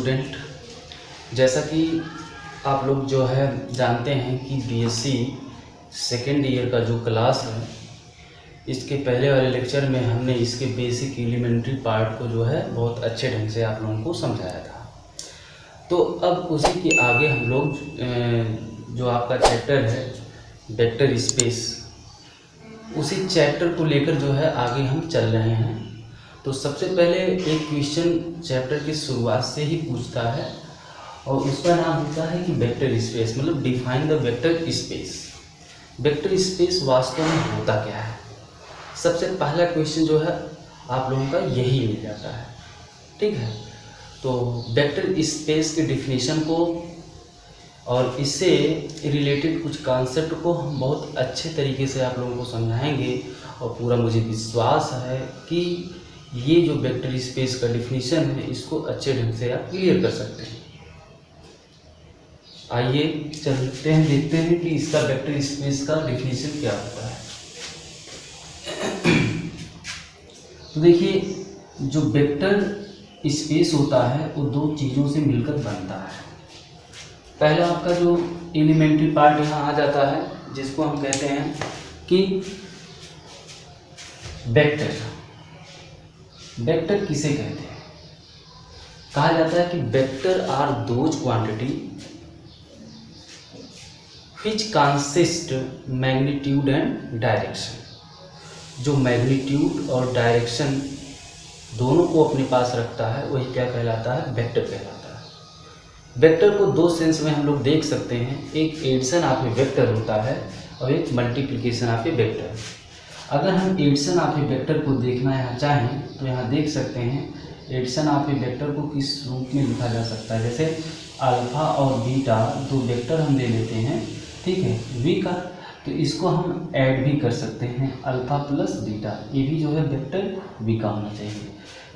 Student, जैसा कि आप लोग जो है जानते हैं कि बीएससी सेकेंड ईयर का जो क्लास है, इसके पहले वाले लेक्चर में हमने इसके बेसिक एलिमेंट्री पार्ट को जो है बहुत अच्छे ढंग से आप लोगों को समझाया था। तो अब उसी के आगे हम लोग जो आपका चैप्टर है वेक्टर स्पेस, उसी चैप्टर को लेकर जो है आगे हम चल रहे हैं। तो सबसे पहले एक क्वेश्चन चैप्टर की शुरुआत से ही पूछता है और उसका नाम होता है कि वेक्टर स्पेस, मतलब define the vector space. Vector space वास्तव में होता क्या है, सबसे पहला क्वेश्चन जो है आप लोगों का यही मिल जाता है। ठीक है, तो वेक्टर स्पेस के डिफिनीशन को और इससे रिलेटेड कुछ कॉन्सेप्ट को हम बहुत अच्छे तरीके से आप लोगों को समझाएंगे और पूरा मुझे विश्वास है कि ये जो वेक्टर स्पेस का डिफिनीशन है इसको अच्छे ढंग से आप क्लियर कर सकते हैं। आइए चलते हैं, देखते हैं कि इसका वेक्टर स्पेस का डिफिनीशन क्या होता है। तो देखिए, जो वेक्टर स्पेस होता है वो दो चीज़ों से मिलकर बनता है। पहला आपका जो एलिमेंट्री पार्ट यहाँ आ जाता है जिसको हम कहते हैं कि वेक्टर। वेक्टर किसे कहते हैं? कहा जाता है कि vector are those quantity which consist magnitude and direction. जो मैग्नीट्यूड और डायरेक्शन दोनों को अपने पास रखता है वही क्या कहलाता है? वेक्टर कहलाता है। वेक्टर को दो सेंस में हम लोग देख सकते हैं, एक एडिशन ऑफ ए वेक्टर होता है और एक मल्टीप्लिकेशन ऑफ ए वेक्टर। अगर हम एडिशन ऑफ ए वेक्टर को देखना यहाँ चाहें तो यहाँ देख सकते हैं एडिशन ऑफ ए वेक्टर को किस रूप में लिखा जा सकता है। जैसे अल्फा और बीटा दो वेक्टर हम ले लेते हैं, ठीक है, वी का, तो इसको हम ऐड भी कर सकते हैं, अल्फा प्लस बीटा, ये भी जो है वेक्टर वी का होना चाहिए।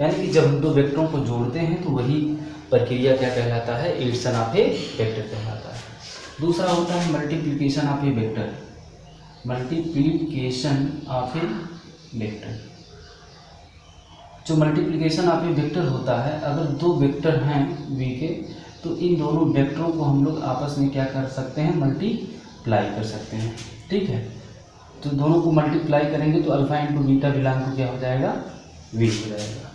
यानी कि जब हम दो वेक्टरों को जोड़ते हैं तो वही प्रक्रिया क्या कहलाता है? एडिशन ऑफ ए वेक्टर कहलाता है। दूसरा होता है multiplication of a vector. Multiplication of a vector, जो मल्टीप्लिकेशन ऑफ ए वेक्टर होता है, अगर दो वेक्टर हैं वी के तो इन दोनों वेक्टरों को हम लोग आपस में क्या कर सकते हैं? मल्टीप्लाई कर सकते हैं। ठीक है, तो दोनों को मल्टीप्लाई करेंगे तो alpha into beta belong to क्या हो जाएगा? वी हो जाएगा।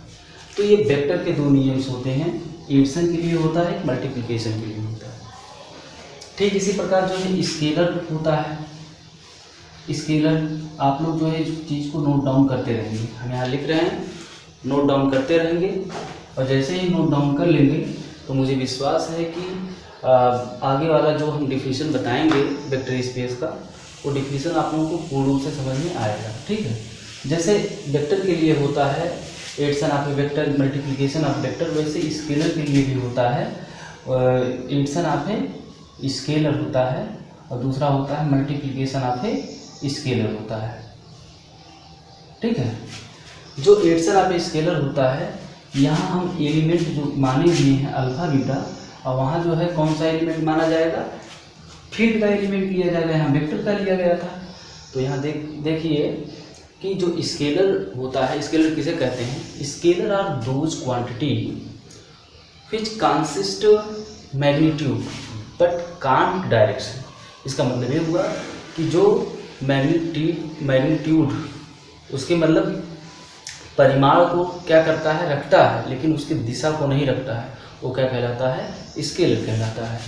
तो ये वेक्टर के दो नियम्स होते हैं, एडिशन के लिए होता है, मल्टीप्लिकेशन के लिए होता है। ठीक इसी प्रकार जो है स्केलर होता है। स्केलर आप लोग जो है इस चीज़ को नोट डाउन करते रहेंगे, हम यहाँ लिख रहे हैं, नोट डाउन करते रहेंगे और जैसे ही नोट डाउन कर लेंगे तो मुझे विश्वास है कि आगे वाला जो हम डिफिनीशन बताएंगे वेक्टर स्पेस का, वो डिफिनीशन आप लोगों को पूर्ण रूप से समझ में आएगा। ठीक है, जैसे वेक्टर के लिए होता है addition of a vector, multiplication of vector, वैसे स्केलर के लिए भी होता है एडिशन ऑफ ए स्केलर होता है और दूसरा होता है मल्टीप्लिकेशन ऑफ ए स्केलर होता है। ठीक है, जो एडिशन ऑफ ए स्केलर होता है, यहाँ हम एलिमेंट जो माने हुए हैं अल्फा बीटा, और वहाँ जो है कौन सा एलिमेंट माना जाएगा? फील्ड का एलिमेंट लिया जाएगा, यहाँ वेक्टर का लिया गया था। तो यहाँ देखिए कि जो स्केलर होता है, स्केलर किसे कहते हैं? Scalar are those quantity which consist magnitude but can't direction. इसका मतलब ये हुआ कि जो मैग्नीट्यूड उसके मतलब परिमाण को क्या करता है? रखता है, लेकिन उसकी दिशा को नहीं रखता है, वो क्या कहलाता है? स्केलर कहलाता है।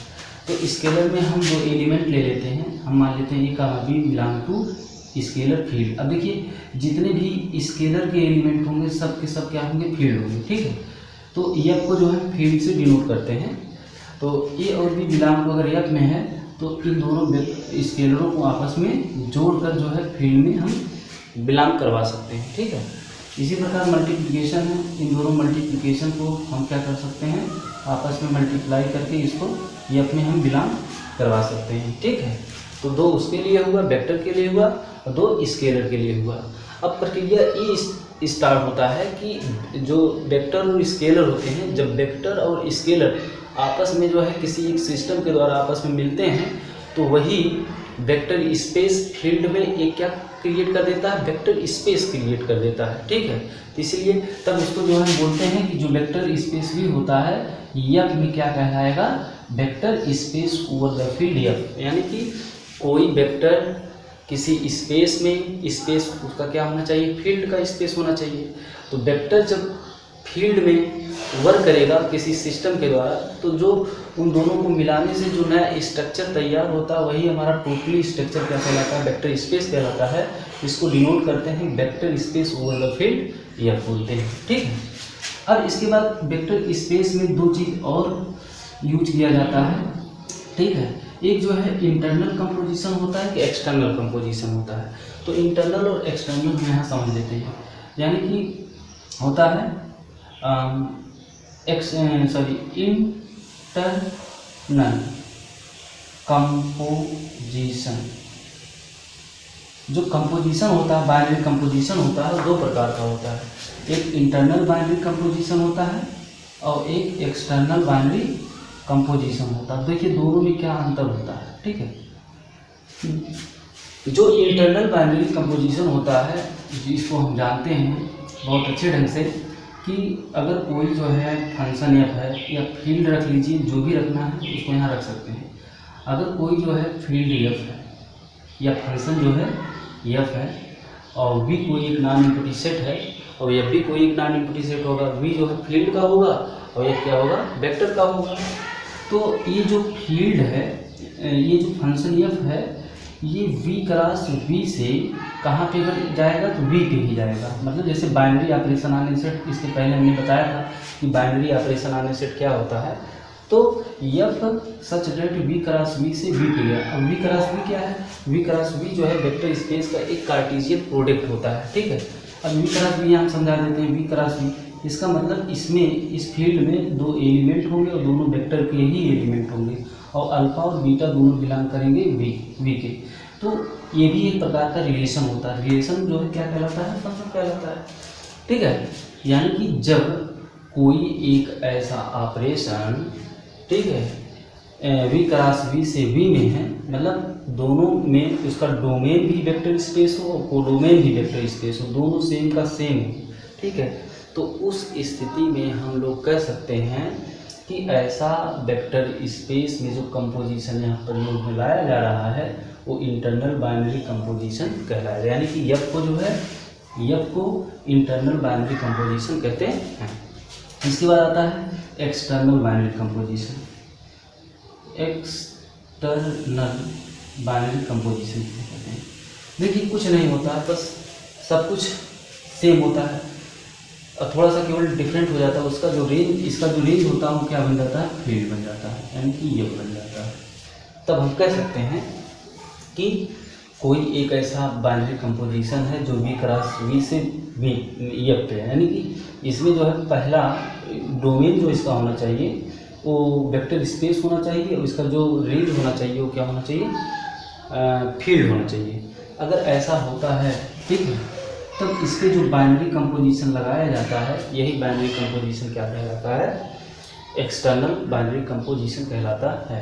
तो स्केलर में हम दो एलिमेंट ले लेते हैं, हम मान लेते हैं ए का b belong to scalar field. अब देखिए जितने भी स्केलर के एलिमेंट होंगे सब के सब क्या होंगे? फील्ड होंगे। ठीक है, तो एफ को जो है फील्ड से डिनोट करते हैं। तो ए और बी बिलोंग टू अगर एफ में है तो इन दोनों स्केलरों को आपस में जोड़कर जो है फील्ड में हम बिलोंग करवा सकते हैं। ठीक है, इसी प्रकार मल्टीप्लिकेशन है, इन दोनों मल्टीप्लिकेशन को हम क्या कर सकते हैं? आपस में मल्टीप्लाई करके इसको एफ में हम बिलोंग करवा सकते हैं। ठीक है, तो दो उसके लिए हुआ, वेक्टर के लिए हुआ, और दो स्केलर के लिए हुआ। अब प्रक्रिया ये स्टार्ट होता है कि जो वेक्टर और स्केलर होते हैं, जब वेक्टर और स्केलर आपस में जो है किसी एक सिस्टम के द्वारा आपस में मिलते हैं तो वही वेक्टर स्पेस फील्ड में एक क्या क्रिएट कर देता है, वेक्टर स्पेस क्रिएट कर देता है, ठीक है। तो इसलिए तब इसको जो हम बोलते हैं कि जो वेक्टर स्पेस भी होता है एफ में क्या कहलाएगा, vector space over the field F, यानी कि कोई वेक्टर किसी स्पेस में, स्पेस उसका क्या होना चाहिए, फील्ड का स्पेस होना चाहिए। तो वेक्टर जब फील्ड में वर्क करेगा किसी सिस्टम के द्वारा, तो जो उन दोनों को मिलाने से जो नया स्ट्रक्चर तैयार होता है वही हमारा टोटली स्ट्रक्चर क्या कहलाता है, वेक्टर स्पेस कहलाता है। इसको डिनोट करते हैं vector space over the field या बोलते हैं, ठीक है। अब इसके बाद वेक्टर स्पेस में दो चीज़ और यूज किया जाता है, ठीक है। एक जो है इंटरनल कंपोजिशन होता है कि एक्सटर्नल कंपोजिशन होता है। तो इंटरनल और एक्सटर्नल हम यहाँ समझ लेते हैं, यानी कि होता है इंटरनल कंपोजिशन। जो कंपोजिशन होता है, बाइनरी कंपोजिशन होता है, दो प्रकार का होता है। एक इंटरनल बाइनरी कंपोजिशन होता है और एक एक्सटर्नल बाइनरी कंपोजिशन होता है। देखिए दोनों में क्या अंतर होता है, ठीक है। जो इंटरनल बाइनरी कंपोजिशन होता है, जिसको हम जानते हैं बहुत अच्छे ढंग से कि अगर कोई जो है फंक्शन एफ है या फील्ड रख लीजिए, जो भी रखना है उसको यहाँ रख सकते हैं। अगर कोई जो है फील्ड एफ है या फंक्शन जो है एफ है और वी कोई एक नॉन इम्पटी सेट है और एफ भी कोई एक नॉन इम्पटी सेट होगा, वी जो है फील्ड का होगा और एफ क्या होगा, वेक्टर का होगा। तो ये जो फील्ड है, ये जो फंक्शन एफ है, ये v क्रॉस v से कहाँ पे जाएगा, तो v पे ही जाएगा। मतलब जैसे बाइनरी ऑपरेशन ऑन सेट, इसके पहले हमने बताया था कि बाइनरी ऑपरेशन ऑन सेट क्या होता है। तो f सच डेट v क्रॉस v से v पे गया। अब v क्रॉस v क्या है, v क्रॉस v जो है वेक्टर स्पेस का एक कार्टेशियन प्रोडक्ट होता है, ठीक है। अब v क्रॉस v यहाँ समझा देते हैं, v क्रॉस v इसका मतलब इसमें, इस फील्ड में दो एलिमेंट होंगे और दोनों वेक्टर के ही एलिमेंट होंगे और अल्फा और बीटा दोनों बिलोंग करेंगे वी के। तो ये भी एक प्रकार का रिलेशन होता है। रिलेशन जो है क्या कहलाता है, फंक्शन कहलाता है, ठीक है। यानी कि जब कोई एक ऐसा ऑपरेशन, ठीक है, वी क्रॉस वी से वी में है, मतलब दोनों में उसका डोमेन भी वेक्टर स्पेस हो और कोडोमेन भी वेक्टर स्पेस हो, दोनों सेम का सेम हो, ठीक है। तो उस स्थिति में हम लोग कह सकते हैं कि ऐसा वेक्टर स्पेस में जो कंपोजिशन यहाँ प्रयोग में लाया जा रहा है वो इंटरनल बाइनरी कंपोजिशन कहलाएगा। यानी कि एफ को जो है, एफ को इंटरनल बाइनरी कंपोजिशन कहते हैं। इसके बाद आता है external binary composition. External binary composition कहते हैं। देखिए कुछ नहीं होता है, बस सब कुछ सेम होता है और थोड़ा सा केवल डिफरेंट हो जाता है। उसका जो रेंज, इसका जो रेंज होता है वो क्या बन जाता है, फील्ड बन जाता है, यानी कि ये बन जाता है। तब हम कह सकते हैं कि कोई एक ऐसा बाइनरी कंपोजिशन है जो वी क्रॉस वी से वी एफ पे है, यानी कि इसमें जो है पहला डोमेन जो इसका होना चाहिए वो वेक्टर स्पेस होना चाहिए और इसका जो रेंज होना चाहिए वो क्या होना चाहिए, फील्ड होना चाहिए। अगर ऐसा होता है, ठीक है, तब इसके जो बाइनरी कंपोजिशन लगाया जाता है, यही बाइनरी कंपोजिशन क्या कहलाता है, एक्सटर्नल बाइनरी कंपोजिशन कहलाता है।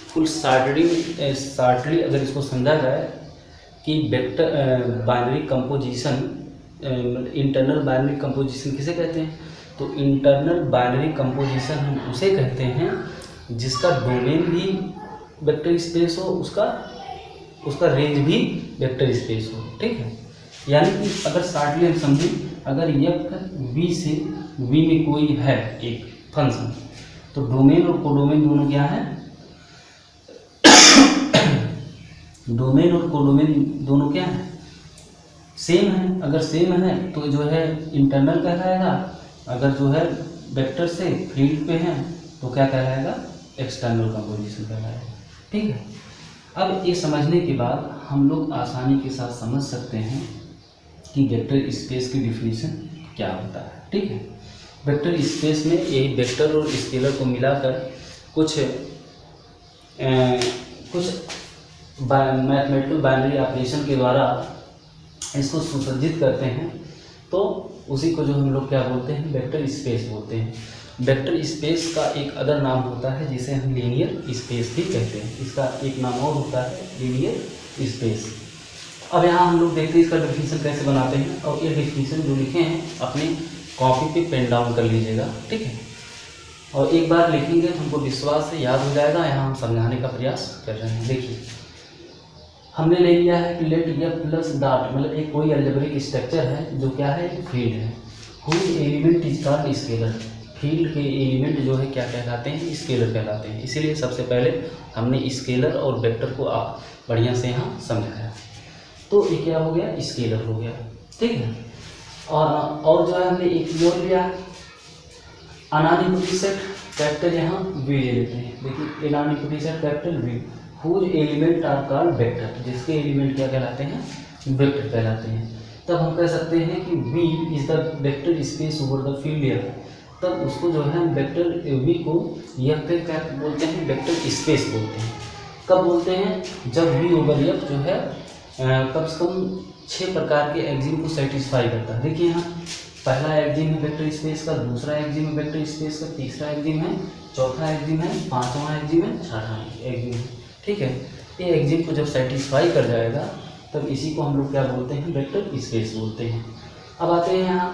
फुल शार्टली अगर इसको समझा जाए कि vector binary composition, internal binary composition किसे कहते हैं, तो इंटरनल बाइनरी कंपोजिशन हम उसे कहते हैं जिसका डोमेन भी वेक्टर स्पेस हो, उसका रेंज भी वेक्टर स्पेस हो, ठीक है। यानी कि अगर शार्टली हम समझें, अगर एफ वी से वी में कोई है एक फंक्शन, तो डोमेन और कोडोमेन दोनों क्या है, डोमेन और कोडोमेन दोनों क्या है, सेम है। अगर सेम है तो जो है इंटरनल कहलाएगा, अगर जो है वेक्टर से फील्ड पे है तो क्या कहलाएगा, एक्सटर्नल कंपोजिशन कहलाएगा, ठीक है। अब ये समझने के बाद हम लोग आसानी के साथ समझ सकते हैं कि वेक्टर स्पेस की डिफिनीशन क्या होता है, ठीक है। वेक्टर स्पेस में यही वेक्टर और स्केलर को मिलाकर कुछ मैथमेटिकल बाइनरी ऑपरेशन के द्वारा इसको सुसज्जित करते हैं, तो उसी को जो हम लोग क्या बोलते हैं, वेक्टर स्पेस बोलते हैं। वेक्टर स्पेस का एक अदर नाम होता है जिसे हम लीनियर स्पेस भी कहते हैं। इसका एक नाम और होता है लीनियर स्पेस। अब यहाँ हम लोग देखते हैं इसका डेफिनेशन कैसे बनाते हैं, और ये डेफिनेशन जो लिखे हैं अपनी कॉपी पे पेन डाउन कर लीजिएगा, ठीक है। और एक बार लिखेंगे तो हमको विश्वास से याद हो जाएगा। यहाँ हम समझाने का प्रयास कर रहे हैं। देखिए हमने ले लिया है कि लेट एफ प्लस डॉट, मतलब एक कोई अलजेब्रिक स्ट्रक्चर है जो क्या है, फील्ड है। Whose element is called scalar, field के एलिमेंट जो है क्या कहलाते हैं, स्केलर कहलाते हैं। इसीलिए सबसे पहले हमने स्केलर और वेक्टर को बढ़िया से यहाँ समझाया। तो ये क्या हो गया, स्केलर हो गया, ठीक है। और जो है हमने एक और लिया अनानिपुटी सेट कैपिटल, यहाँ वी ले लेते हैं। देखिए a nonempty set capital V, whose element are called vector, जिसके एलिमेंट क्या कहलाते हैं, वेक्टर कहलाते हैं। तब हम कह सकते हैं कि V is the vector space over the field F. तब उसको जो है वेक्टर V को एफ पे क्या बोलते हैं, वेक्टर स्पेस बोलते हैं। कब बोलते हैं, जब V ओवर एफ जो है कम से कम 6 प्रकार के एक्जिम को सेटिस्फाई करता है। देखिए यहाँ पहला एक्जिम है वेक्टर स्पेस का, दूसरा एक्जिम है वेक्टर स्पेस का, तीसरा एक्जिम है, चौथा एक्जिम है, पांचवा एक्जिम है, छठा एक्जिम है, ठीक है। ये एक्जिम को जब सेटिस्फाई कर जाएगा तब इसी को हम लोग क्या बोलते हैं, वेक्टर स्पेस बोलते हैं। अब आते हैं यहाँ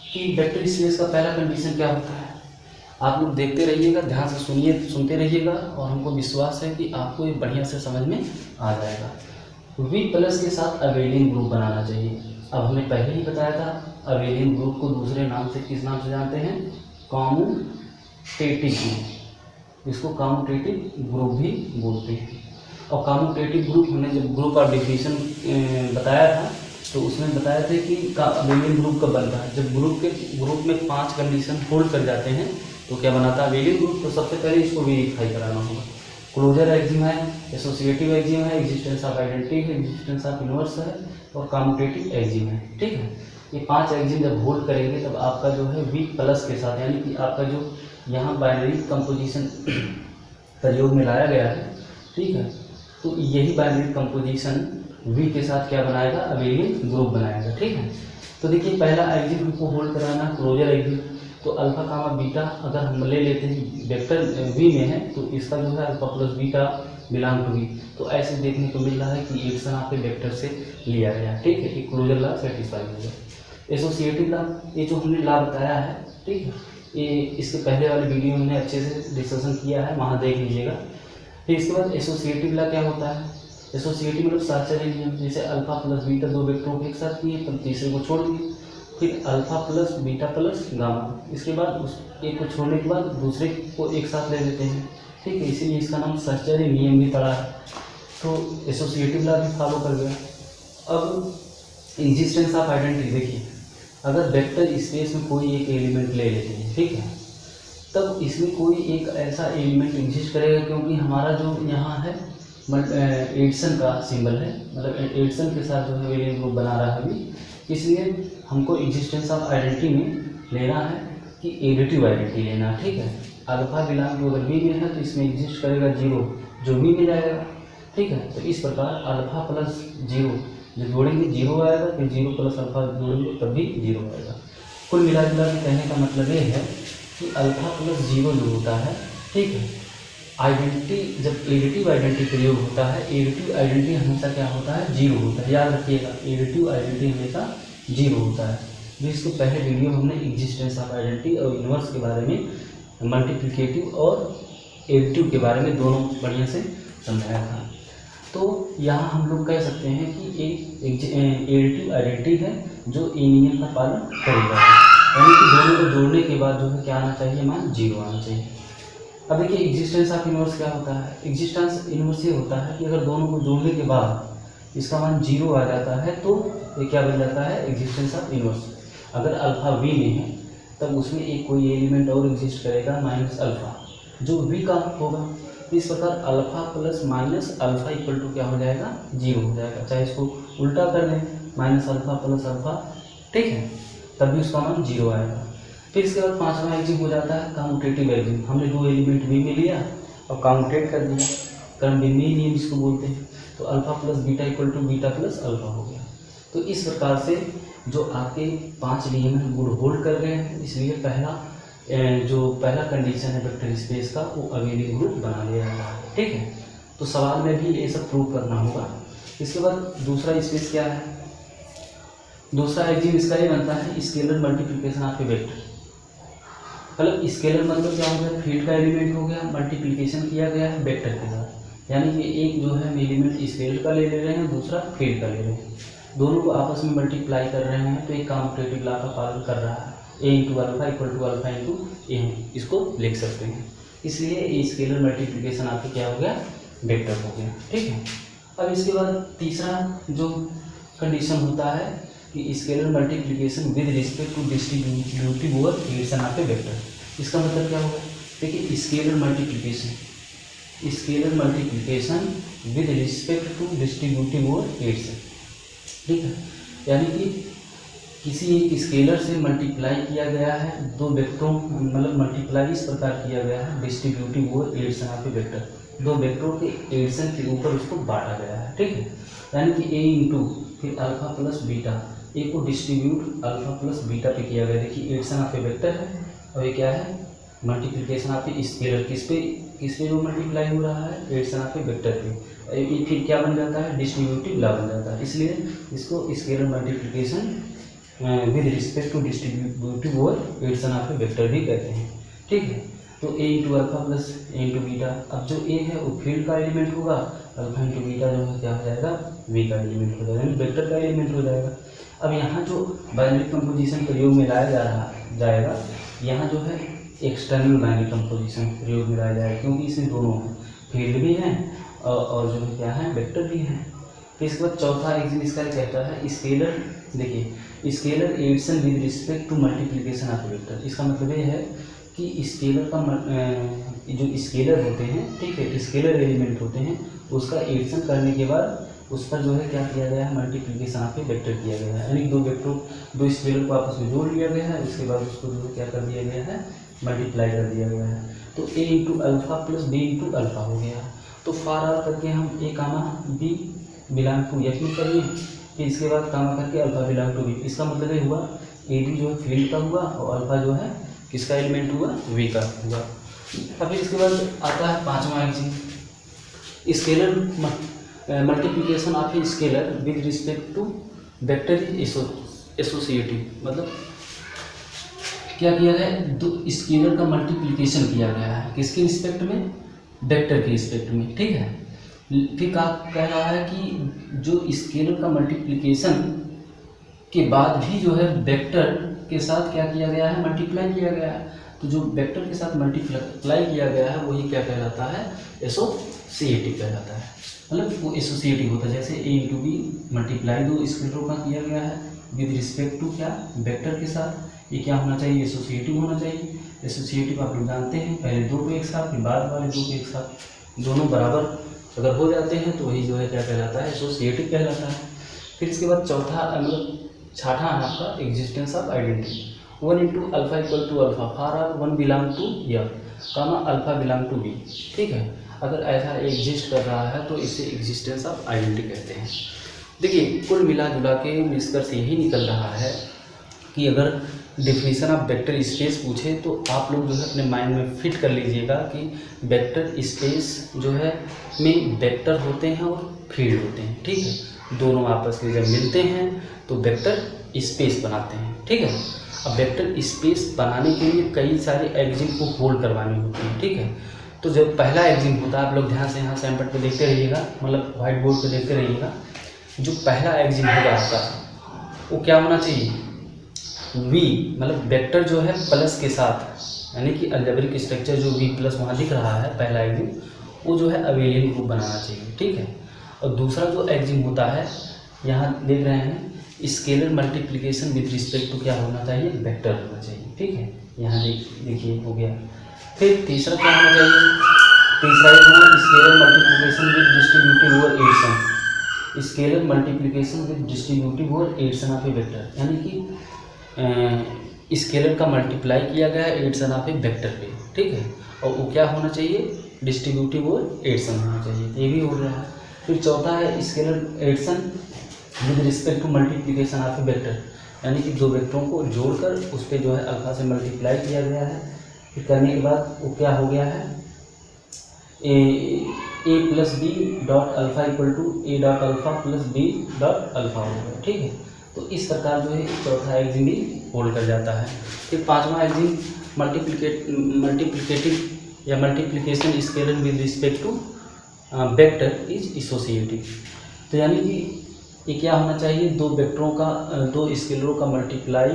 कि वेक्टर स्पेस का पहला कंडीशन क्या होता है। आप लोग देखते रहिएगा, ध्यान से सुनिए, सुनते रहिएगा, और हमको विश्वास है कि आपको ये बढ़िया से समझ में आ जाएगा। V प्लस के साथ अबेलियन ग्रुप बनाना चाहिए। अब हमने पहले ही बताया था अबेलियन ग्रुप को दूसरे नाम से किस नाम से जानते हैं, कॉम्यूटेटिव ग्रुप, इसको कॉम्यूटेटिव ग्रुप भी बोलते हैं। और कॉम्यूटेटिव ग्रुप हमने जब ग्रुप ऑफ डेफिनेशन बताया था तो उसमें बताया था कि अबेलियन ग्रुप कब बनता है, जब ग्रुप में 5 कंडीशन होल्ड कर जाते हैं तो क्या बनाता है अबेलियन ग्रुप। तो सबसे पहले इसको वेरीफाई कराना होगा। क्लोजर एक्जिम है, एसोसिएटिव एक्जिम है, एग्जिस्टेंस ऑफ आइडेंटिटी है, एग्जिस्टेंस ऑफ इनवर्स है, और कॉम्यूटेटिव एक्जिम है, ठीक है। ये 5 एक्जिम जब होल्ड करेंगे तब आपका जो है V प्लस के साथ, यानी कि आपका जो यहाँ बाइनरी कंपोजिशन प्रयोग में लाया गया है, ठीक है, तो यही बाइनरी कंपोजिशन V के साथ क्या बनाएगा, अबेलियन ग्रुप बनाएगा, ठीक है। तो देखिए पहला एक्जिम हमको होल्ड कराना क्लोजर एक्जिम, तो अल्फा कामा बीटा अगर हम ले लेते हैं वेक्टर V में है तो इसका जो है alpha plus beta belong to V। तो ऐसे देखने को मिल रहा है कि एक्शन आपके वेक्टर से लिया गया, ठीक है, एक क्लोजर लॉ सेटिस्फाई हो गया। एसोसिएटिव लॉ, ये जो हमने लॉ बताया है, ठीक है, ये इसके पहले वाले वीडियो में हमने अच्छे से डिस्कशन किया है, वहाँ देख लीजिएगा। फिर इसके बाद एसोसिएटिव लॉ क्या होता है, एसोसिएटिव मतलब साहचर्य नियम, जैसे अल्फा प्लस बीटा 2 वेक्टरों को एक साथ किए तब तीसरे को छोड़ दिए, फिर alpha plus beta plus gamma, इसके बाद उस एक को छोड़ने के बाद दूसरे को एक साथ ले लेते हैं, ठीक है, इसीलिए इसका नाम साहचर्य नियम भी पड़ा है। तो एसोसिएटिव लॉ भी फॉलो कर गया। अब एग्जिस्टेंस ऑफ आइडेंटिटी, देखिए अगर वेक्टर स्पेस में कोई एक एलिमेंट ले लेते हैं, ठीक है, तब इसमें कोई एक ऐसा एलिमेंट एग्जिस्ट करेगा, क्योंकि हमारा जो यहाँ है एडिशन का सिंबल है, मतलब एडिशन के साथ जो है एलिमेंट ग्रुप बना रहा है अभी, इसलिए हमको एग्जिस्टेंस ऑफ आइडेंटिटी में लेना है कि एडिटिव आइडेंटिटी लेना है, ठीक है। अल्फा बिलोंग टू अगर V में है तो इसमें एग्जिस्ट करेगा 0 जो V में जाएगा, ठीक है। तो इस प्रकार अल्फा प्लस 0 जो जोड़ेंगे 0 आएगा, फिर 0 प्लस अल्फा जोड़ेंगे तब भी 0 आएगा। कुल मिला जुला के कहने का मतलब ये है कि अल्फा प्लस 0 जो होता है, ठीक है, आइडेंटिटी जब एडिटिव आइडेंटिटी प्रयोग होता है, एडिटिव आइडेंटिटी हमेशा क्या होता है, 0 होता है, याद रखिएगा, एडिटिव आइडेंटिटी हमेशा 0 होता है। जो इसको पहले वीडियो में हमने एग्जिस्टेंस ऑफ आइडेंटिटी और इनवर्स के बारे में, मल्टीप्लिकेटिव और एडिटिव के बारे में दोनों बढ़िया से समझाया था। तो यहाँ हम लोग कह सकते हैं कि एक एडिटिव आइडेंटिटी है जो ए नियम का पालन करेगा, यानी कि दोनों को जोड़ने के बाद जो है क्या आना चाहिए, मान 0 आना चाहिए। अब देखिए एग्जिस्टेंस ऑफ इनवर्स क्या होता है, एग्जिस्टेंस इनवर्स ये होता है कि अगर दोनों को जोड़ने के बाद इसका मान 0 आ जाता है तो ये क्या बन जाता है, एग्जिस्टेंस ऑफ इनवर्स। अगर अल्फा V में है तब उसमें एक कोई एलिमेंट और एग्जिस्ट करेगा माइनस अल्फा जो V का होगा। इस प्रकार alpha plus minus alpha equal to क्या हो जाएगा, 0 हो जाएगा। चाहे इसको उल्टा कर लें, माइनस अल्फा प्लस अल्फा, ठीक है, तब भी उसका मान 0 आएगा। फिर इसके बाद 5वां एक्जिम हो जाता है कॉम्यूटेटिव एक्जिम। हमने 2 एलिमेंट V में लिया और कॉम्यूटेट कर दिया, कर्मबिन्नी नियम जिसको बोलते हैं। तो alpha plus beta equal to beta plus alpha हो गया। तो इस प्रकार से जो आपके 5 नियम हैं वो होल्ड कर गए हैं, इसलिए पहला कंडीशन है वेक्टर स्पेस का वो अबेलियन ग्रुप बना लिया है, ठीक है। तो सवाल में भी ये सब प्रूव करना होगा। इसके बाद दूसरा स्पेस क्या है, दूसरा एग्जिम इसका ये बनता है scalar multiplication of a vector. मतलब स्केलर मतलब क्या हो गया, फील्ड का एलिमेंट हो गया, मल्टीप्लिकेशन किया गया है वेक्टर के साथ, यानी कि एक जो है एलिमेंट स्केलर का ले रहे हैं, दूसरा फील्ड का ले रहे हैं, दोनों को आपस में मल्टीप्लाई कर रहे हैं, तो एक कॉम्यूटेटिव लॉ का पालन कर रहा है, a into alpha equal to alpha into a, इसको लिख सकते हैं। इसलिए ये स्केलर मल्टीप्लिकेशन आपके क्या हो गया, वेक्टर हो गया। ठीक है, अब इसके बाद तीसरा जो कंडीशन होता है कि scalar multiplication with respect to distributive over addition of a vector. इसका मतलब क्या होगा, देखिए scalar multiplication with respect to distributive over addition. ठीक है, यानी कि किसी एक स्केलर से मल्टीप्लाई किया गया है दो वेक्टरों, मतलब मल्टीप्लाई इस प्रकार किया गया है distributive over addition of a vector, दो वेक्टरों के एडिशन के ऊपर उसको बांटा गया है। ठीक है, यानी कि ए इंटू फिर अल्फा प्लस बीटा, ए को डिस्ट्रीब्यूट अल्फा प्लस बीटा पे किया गया। देखिए एडिशन ऑफ ए वेक्टर है और ये क्या है, मल्टीप्लिकेशन ऑफ ए स्केलर, किस पे जो मल्टीप्लाई हो रहा है, एडिशन ऑफ ए वेक्टर पे, ये फिर क्या बन जाता है, डिस्ट्रीब्यूटिव लॉ बन जाता है। इसलिए इसको scalar multiplication with respect to distributive over addition of a vector भी कहते हैं। ठीक है, तो a into alpha plus a into beta, अब जो ए है वो फील्ड का एलिमेंट होगा, अल्फा इंटू बीटा जो है क्या हो जाएगा, वी का एलिमेंट हो जाएगा, यानी वेक्टर का एलिमेंट हो जाएगा। अब यहाँ जो बाइनरी कंपोजिशन प्रयोग में लाया जाएगा, यहाँ जो है एक्सटर्नल बाइनरी कंपोजिशन प्रयोग में लाया जाएगा, क्योंकि इसमें दोनों हैं, फील्ड भी हैं और जो है क्या है, वेक्टर भी हैं। फिर इसके बाद चौथा एग्जिम इसका कहता है स्केलर, देखिए scalar addition with respect to multiplication of vector. इसका मतलब ये है कि स्केलर का जो स्केलर होते हैं, ठीक है, स्केलर एलिमेंट होते हैं, उसका एडिशन करने के बाद उस पर जो है क्या किया गया है, मल्टीप्लिकेशन ऑफ ए वेक्टर किया गया है, यानी दो स्केलर को आपस में जोड़ लिया गया है, उसके बाद उसको जो है क्या कर दिया गया है, मल्टीप्लाई कर दिया गया है। तो a into alpha plus b into alpha हो गया। तो फार आर करके हम a comma b belong to f में करिए, फिर इसके बाद कामा करके अल्फा बिलोंग टू बी। इसका मतलब ये हुआ ए बी जो है फील्ड का हुआ और अल्फा जो है किसका एलिमेंट हुआ, वी का हुआ। अब फिर इसके बाद आता है पाँचवा axiom, scalar multiplication of a scalar with respect to vector associative. मतलब क्या किया गया है, दो स्केलर का मल्टीप्लिकेशन किया गया है, किसके रिस्पेक्ट में, वेक्टर के रिस्पेक्ट में। ठीक है, फिर क्या कह रहा है कि जो स्केलर का मल्टीप्लिकेशन के बाद भी जो है वेक्टर के साथ क्या किया गया है, मल्टीप्लाई किया गया है, तो जो वेक्टर के साथ मल्टीप्लाई किया गया है वही क्या कहलाता है, एसोसिएटिव कहलाता है। मतलब वो एसोसिएटिव होता है, जैसे ए इंटू बी मल्टीप्लाई दो स्केलरों का किया गया है विद रिस्पेक्ट टू क्या, वेक्टर के साथ, ये क्या होना चाहिए, एसोसिएटिव होना चाहिए। एसोसिएटिव आप लोग जानते हैं, पहले दो को एक साथ फिर बाद वाले दो को एक साथ, दोनों बराबर अगर हो जाते हैं तो वही जो है क्या कहलाता है, एसोसिएटिव कहलाता है। फिर इसके बाद चौथा मतलब छठा है आपका existence of identity. One into alpha equal to alpha for r one belong to f comma alpha belong to b. ठीक है, अगर ऐसा एग्जिस्ट कर रहा है तो इसे एग्जिस्टेंस ऑफ आइडेंटिटी कहते हैं। देखिए कुल मिला जुला के निष्कर्ष यही निकल रहा है कि अगर डेफिनेशन ऑफ वेक्टर स्पेस पूछे तो आप लोग जो है अपने माइंड में फिट कर लीजिएगा कि वेक्टर स्पेस जो है में वेक्टर होते हैं और फील्ड होते हैं। ठीक है, दोनों आपस में जब मिलते हैं तो वेक्टर स्पेस बनाते हैं। ठीक है, अब वेक्टर स्पेस बनाने के लिए कई सारे एग्जिम को होल्ड करवानी होती है। ठीक है, तो जब पहला एग्जिम होता है, आप लोग ध्यान से यहाँ सैंपल पे देखते रहिएगा, मतलब व्हाइट बोर्ड पे देखते रहिएगा, जो पहला एग्जिम होगा आपका वो क्या होना चाहिए, वी मतलब वेक्टर जो है प्लस के साथ, यानी कि अलजेब्रिक स्ट्रक्चर जो वी प्लस वहाँ दिख रहा है पहला एग्जिम, वो जो है अबेलियन ग्रुप बनाना चाहिए। ठीक है, और दूसरा जो एग्जिम होता है यहाँ देख रहे हैं, scalar multiplication with respect to क्या होना चाहिए, वेक्टर होना चाहिए। ठीक है, यहाँ देखिए हो गया। फिर तीसरा क्या होना चाहिए, तीसरा scalar multiplication with distributive over addition, scalar multiplication with distributive over addition of a vector, यानी कि स्केलर का मल्टीप्लाई किया गया है एडिशन ऑफ ए वेक्टर पे। ठीक है, और वो क्या होना चाहिए, डिस्ट्रीब्यूटिव ओवर एडिशन होना चाहिए, ये भी हो रहा है। फिर चौथा है scalar addition with respect to multiplication of a vector, यानी कि दो वेक्टरों को जोड़कर उस पर जो है अल्फा से मल्टीप्लाई किया गया है, फिर करने के बाद वो क्या हो गया है, a plus b dot alpha equal to a dot alpha plus b dot alpha होगा, ठीक है। तो इस प्रकार जो है चौथा एक्सिम भी होल्ड कर जाता है। फिर पांचवा एक्सिम मल्टीप्लिकेटिव या multiplication scalar with respect to vector is associative. तो यानी कि ये क्या होना चाहिए, दो वेक्टरों का दो स्केलरों का मल्टीप्लाई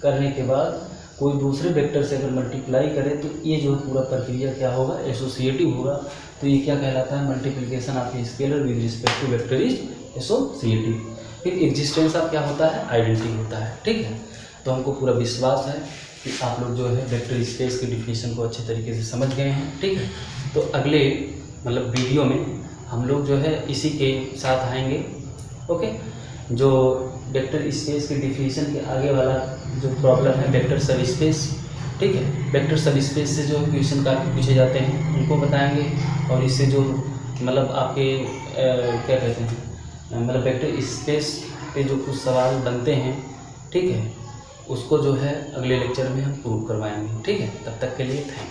करने के बाद कोई दूसरे वेक्टर से अगर मल्टीप्लाई करे तो ये जो पूरा प्रक्रिया क्या होगा, एसोसिएटिव होगा। तो ये क्या कहलाता है, multiplication of scalar with respect to vector is associative. फिर एग्जिस्टेंस ऑफ क्या होता है, आइडेंटिटी होता है, ठीक है। तो हमको पूरा विश्वास है कि आप लोग जो है वेक्टर स्पेस की डिफिनेशन को अच्छे तरीके से समझ गए हैं, ठीक है। तो अगले मतलब वीडियो में हम लोग जो है इसी के साथ आएंगे, ओके। जो वेक्टर स्पेस की डिफिनेशन के आगे वाला जो प्रॉब्लम है वेक्टर सब स्पेस, ठीक है। वेक्टर सब स्पेस से जो क्वेश्चन काफ़ी पूछे जाते हैं उनको बताएंगे, और इससे जो मतलब आपके क्या कहते हैं मतलब वेक्टर स्पेस पे जो कुछ सवाल बनते हैं, ठीक है, उसको जो है अगले लेक्चर में हम प्रूव करवाएंगे, ठीक है। तब तक के लिए थैंक यू।